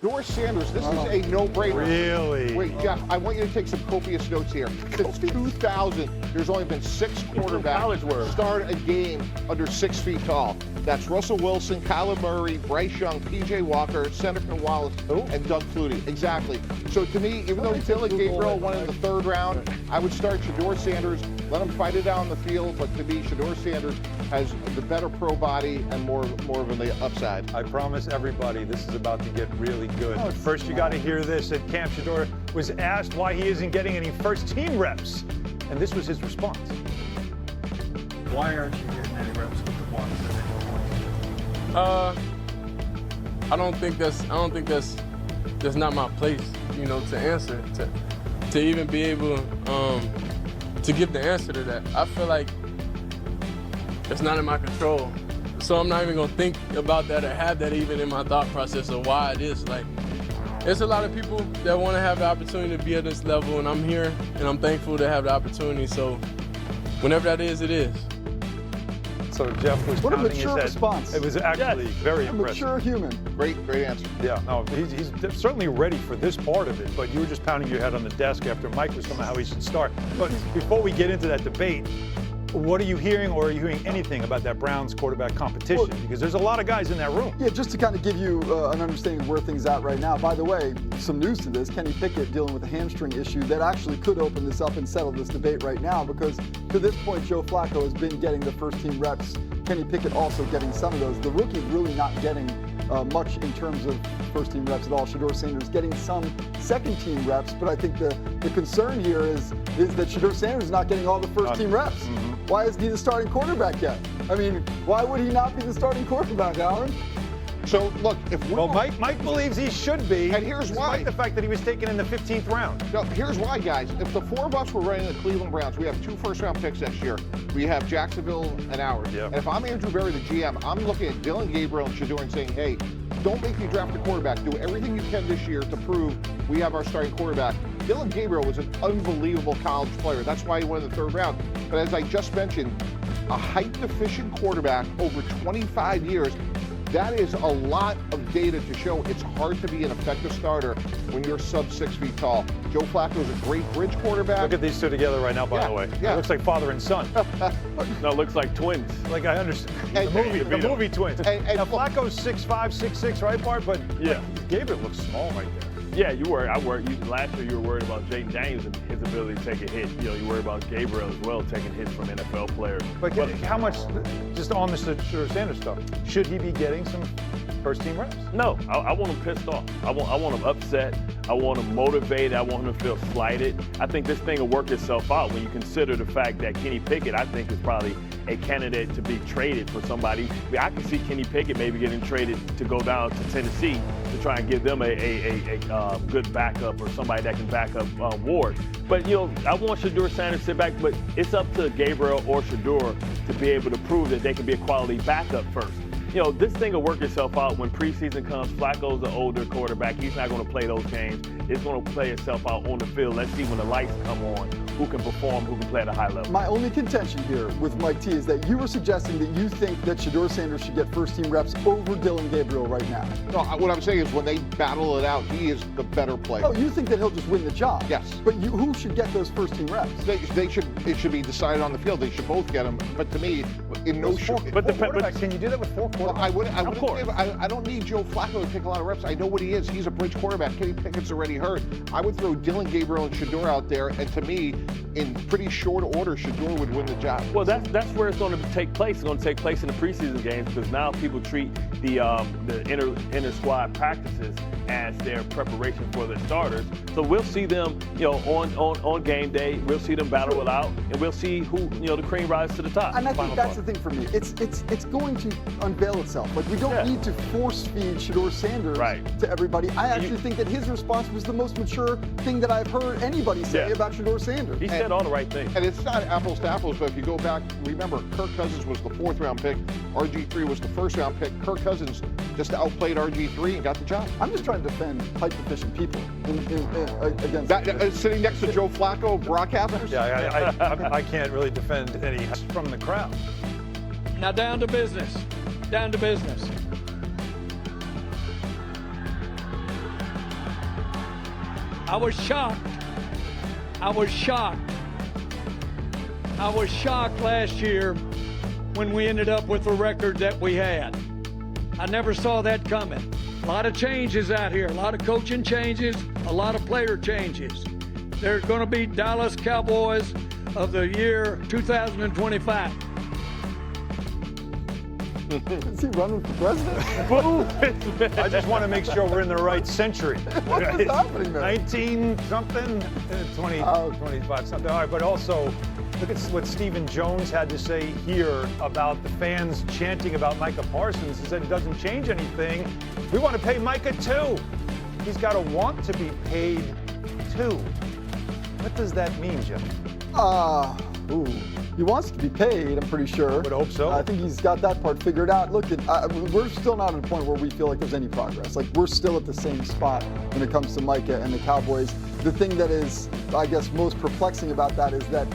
Shedeur Sanders, this is a no-brainer. Really? Wait, Jeff, I want you to take some copious notes here. Since 2000, there's only been 6 quarterbacks start a game under 6 feet tall. That's Russell Wilson, Kyler Murray, Bryce Young, P.J. Walker, Seneca Wallace, and Doug Flutie. Exactly. So to me, even though Dylan Gabriel won in the 3rd round, I would start Shedeur Sanders, let him fight it out on the field. But to me, Shedeur Sanders has the better pro body and more of an upside. I promise everybody this is about to get really good. But first, you got to hear this. At camp, Shedeur was asked why he isn't getting any first-team reps, and this was his response. Why aren't you getting any reps with the Bucs? I don't think that's not my place, you know, to answer, to even be able to give the answer to that. I feel like it's not in my control. So I'm not even gonna think about that or have that even in my thought process of why it is. Like, there's a lot of people that want to have the opportunity to be at this level, and I'm here, and I'm thankful to have the opportunity. So whenever that is, it is. So Jeff was what a pounding mature his head. response. It was actually very a impressive. mature human. Great answer. Yeah, no, he's certainly ready for this part of it, but you were just pounding your head on the desk after Mike was talking about how he should start. But before we get into that debate, what are you hearing, or are you hearing anything about that Browns quarterback competition? Because there's a lot of guys in that room. Yeah, just to kind of give you an understanding of where things are at right now. By the way, some news to this. Kenny Pickett dealing with a hamstring issue that actually could open this up and settle this debate right now, because to this point, Joe Flacco has been getting the first-team reps. Kenny Pickett also getting some of those. The rookie's really not getting much in terms of first-team reps at all. Shedeur Sanders getting some second-team reps, but I think the concern here is that Shedeur Sanders is not getting all the first-team reps. Why isn't he the starting quarterback yet? I mean, why would he not be the starting quarterback, Alan? So, look, if we Mike believes he should be. And here's why. Despite the fact that he was taken in the 15th round. No, here's why, guys. If the 4 of us were running the Cleveland Browns, we have 2 first-round picks next year. We have Jacksonville and ours. Yep. And if I'm Andrew Berry, the GM, I'm looking at Dylan Gabriel and Shedeur and saying, hey, don't make me draft a quarterback. Do everything you can this year to prove we have our starting quarterback. Dylan Gabriel was an unbelievable college player. That's why he won in the 3rd round. But as I just mentioned, a height-deficient quarterback over 25 years, that is a lot of data to show it's hard to be an effective starter when you're sub 6 feet tall. Joe Flacco is a great bridge quarterback. Look at these two together right now, by the way. Yeah. It looks like father and son. No, it looks like twins. Like, I understand. And- The movie twins. And now, look- Flacco's 6'5", 6'6", right, Bart? But Yeah. Gabriel looks small right there. Yeah, you were. Last year, you were worried about Jayden Daniels and his ability to take a hit. You know, you worried about Gabriel as well, taking hits from NFL players. But how much, just on the Shedeur Sanders stuff, should he be getting some first-team reps? No, I want him pissed off. I want him upset. I want him motivated. I want him to feel slighted. I think this thing will work itself out when you consider the fact that Kenny Pickett, I think, is probably a candidate to be traded for somebody. I can see Kenny Pickett maybe getting traded to go down to Tennessee to try and give them a good backup, or somebody that can back up Ward. But, you know, I want Shedeur Sanders to sit back, but it's up to Gabriel or Shedeur to be able to prove that they can be a quality backup first. You know, this thing will work itself out when preseason comes. Flacco's an older quarterback. He's not going to play those games. It's going to play itself out on the field. Let's see when the lights come on, who can perform, who can play at a high level. My only contention here with Mike T is that you were suggesting that you think that Shedeur Sanders should get first-team reps over Dylan Gabriel right now. No, what I'm saying is when they battle it out, he is the better player. Oh, you think that he'll just win the job? Yes. But who should get those first-team reps? It should be decided on the field. They should both get them. But to me, in no short. But can you do that with 4 quarterbacks? I don't need Joe Flacco to take a lot of reps. I know what he is. He's a bridge quarterback. Kenny Pickett's already hurt. I would throw Dylan Gabriel and Shedeur out there, and to me, in pretty short order, Shedeur would win the job. Well, that's where it's going to take place. It's going to take place in the preseason games, because now people treat the inter squad practices as their preparation for the starters. So we'll see them, you know, on game day. We'll see them battle it out, and we'll see who, you know, the cream rises to the top. And I think that's the thing for me. It's going to unveil itself. Like, we don't need to force feed Shedeur Sanders to everybody. I actually think that his response was the most mature thing that I've heard anybody say about Shedeur Sanders. He said all the right things. And it's not apples to apples, but if you go back, remember, Kirk Cousins was the 4th-round pick. RG3 was the 1st-round pick. Kirk Cousins just outplayed RG3 and got the job. I'm just trying to defend height-deficient people against that. Sitting next to Joe Flacco, broadcasters? Yeah, I can't really defend any from the crowd. Now down to business. Down to business. I was shocked. I was shocked. I was shocked last year when we ended up with the record that we had. I never saw that coming. A lot of changes out here, a lot of coaching changes, a lot of player changes. There's going to be Dallas Cowboys of the year 2025. Is he running for president? I just want to make sure we're in the right century. What is happening there? 19 something, 20, 25 something. All right, but also look at what Stephen Jones had to say here about the fans chanting about Micah Parsons. He said it doesn't change anything. We want to pay Micah too. He's got to want to be paid too. What does that mean, Jeff? He wants to be paid, I'm pretty sure. I would hope so. I think he's got that part figured out. Look, we're still not at a point where we feel like there's any progress. Like, we're still at the same spot when it comes to Micah and the Cowboys. The thing that is, I guess, most perplexing about that is that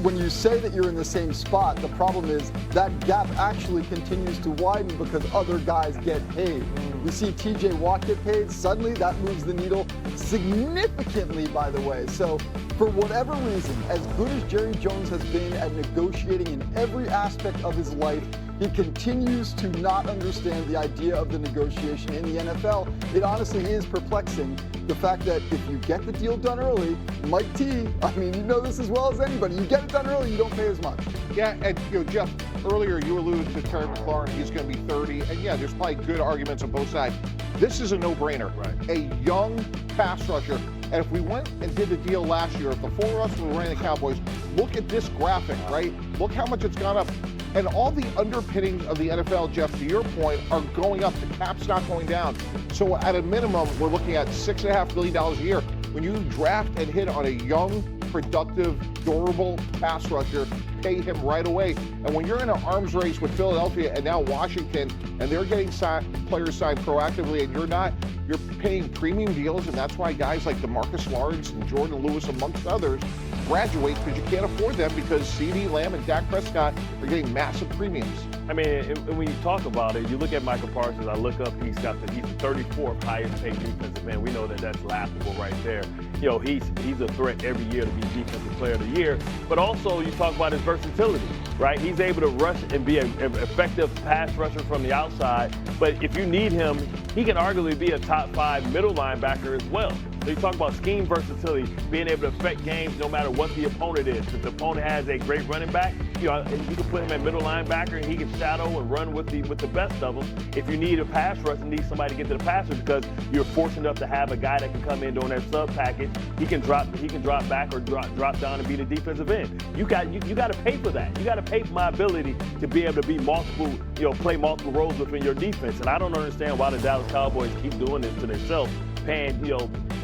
when you say that you're in the same spot, the problem is that gap actually continues to widen because other guys get paid. We see TJ Watt get paid. Suddenly, that moves the needle significantly, by the way. So, for whatever reason, as good as Jerry Jones has been at negotiating in every aspect of his life, he continues to not understand the idea of the negotiation in the NFL. It honestly is perplexing, the fact that if you get the deal done early, Mike T, I mean, you know this as well as anybody, you get it done early, you don't pay as much. Yeah, and Jeff, earlier you alluded to Terry McLaurin. He's going to be 30, and yeah, there's probably good arguments on both sides. This is a no-brainer. Right. A young pass rusher. And if we went and did the deal last year, if the four of us were running the Cowboys, look at this graphic, right? Look how much it's gone up. And all the underpinnings of the NFL, Jeff, to your point, are going up. The cap's not going down. So at a minimum, we're looking at $6.5 million a year. When you draft and hit on a young, productive, durable pass rusher, pay him right away. And when you're in an arms race with Philadelphia and now Washington, and they're getting players signed proactively, and you're not, you're paying premium deals, and that's why guys like DeMarcus Lawrence and Jordan Lewis, amongst others, graduate because you can't afford them because CeeDee Lamb and Dak Prescott are getting massive premiums. I mean, when you talk about it, you look at Micah Parsons, I look up, he's the 34th highest paid defensive man. We know that that's laughable right there. You know, he's a threat every year to be defensive player of the year. But also you talk about his versatility, right? He's able to rush and be an effective pass rusher from the outside. But if you need him, he can arguably be a top 5 middle linebacker as well. So you talk about scheme versatility, being able to affect games no matter what the opponent is. If the opponent has a great running back, you know, you can put him at middle linebacker and he can shadow and run with the best of them. If you need a pass rush and need somebody to get to the passer because you're fortunate enough to have a guy that can come in during that sub package, he can drop back or drop down and be the defensive end. You got to pay for that. You got to pay for my ability to be able to be play multiple roles within your defense. And I don't understand why the Dallas Cowboys keep doing this to themselves, paying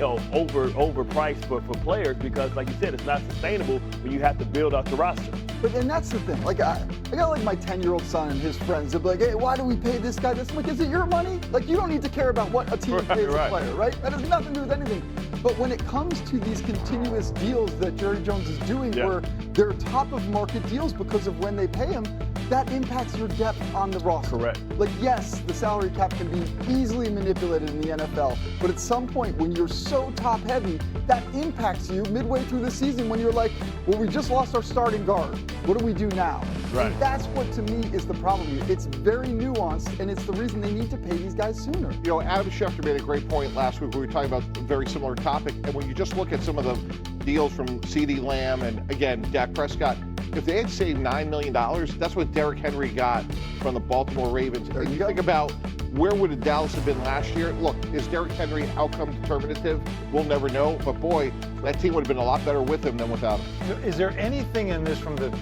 overpriced for players, because like you said, it's not sustainable when you have to build out the roster. But and that's the thing. Like I got like my 10-year-old son and his friends. They'll be like, "Hey, why do we pay this guy this?" I'm like, "Is it your money? Like, you don't need to care about what a team pays a player, right? That has nothing to do with anything." But when it comes to these continuous deals that Jerry Jones is doing, where they're top of market deals because of when they pay him, that impacts your depth on the roster. Correct. Like, yes, the salary cap can be easily manipulated in the NFL, but at some point when you're so top heavy, that impacts you midway through the season when you're like, well, we just lost our starting guard. What do we do now? Right. And that's what, to me, is the problem here. It's very nuanced, and it's the reason they need to pay these guys sooner. You know, Adam Schefter made a great point last week. We were talking about a very similar topic, and when you just look at some of the deals from CeeDee Lamb and, again, Dak Prescott, if they had saved $9 million, that's what Derrick Henry got from the Baltimore Ravens. And you think about where would Dallas have been last year? Look, is Derrick Henry outcome determinative? We'll never know. But boy, that team would have been a lot better with him than without him. Is there anything in this from the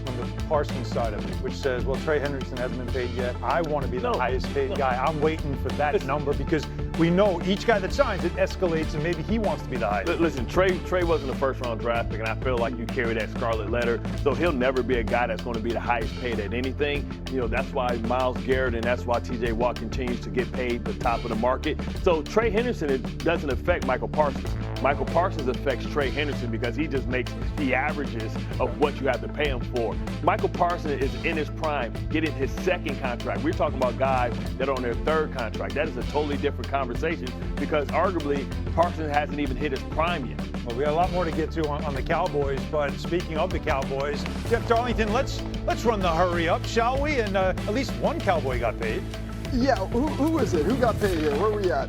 Parsons side of it which says, well, Trey Hendrickson hasn't been paid yet. I want to be the highest paid guy. I'm waiting for that number, because we know each guy that signs it escalates, and maybe he wants to be the highest. Listen, Trey wasn't a first-round draft pick, and I feel like you carry that scarlet letter, so he'll never be a guy that's going to be the highest paid at anything. You know, that's why Myles Garrett and that's why TJ Watt continues to get paid the top of the market. So Trey Henderson, it doesn't affect Michael Parsons. Michael Parsons affects Trey Henderson because he just makes the averages of what you have to pay him for. Michael Parsons is in his prime, getting his second contract. We're talking about guys that are on their third contract. That is a totally different conversation conversation because arguably Parsons hasn't even hit his prime yet. Well, we got a lot more to get to on the Cowboys, but speaking of the Cowboys, Jeff Darlington, let's run the hurry up, shall we? And at least one Cowboy got paid. Yeah, who is it? Who got paid here? Where are we at?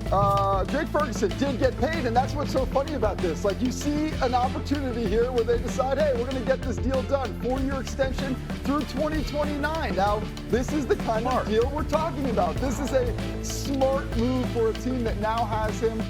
Jake Ferguson did get paid, and that's what's so funny about this. Like, you see an opportunity here where they decide, hey, we're going to get this deal done. 4-year extension through 2029. Now, this is the kind of deal we're talking about. This is a smart move for a team that now has him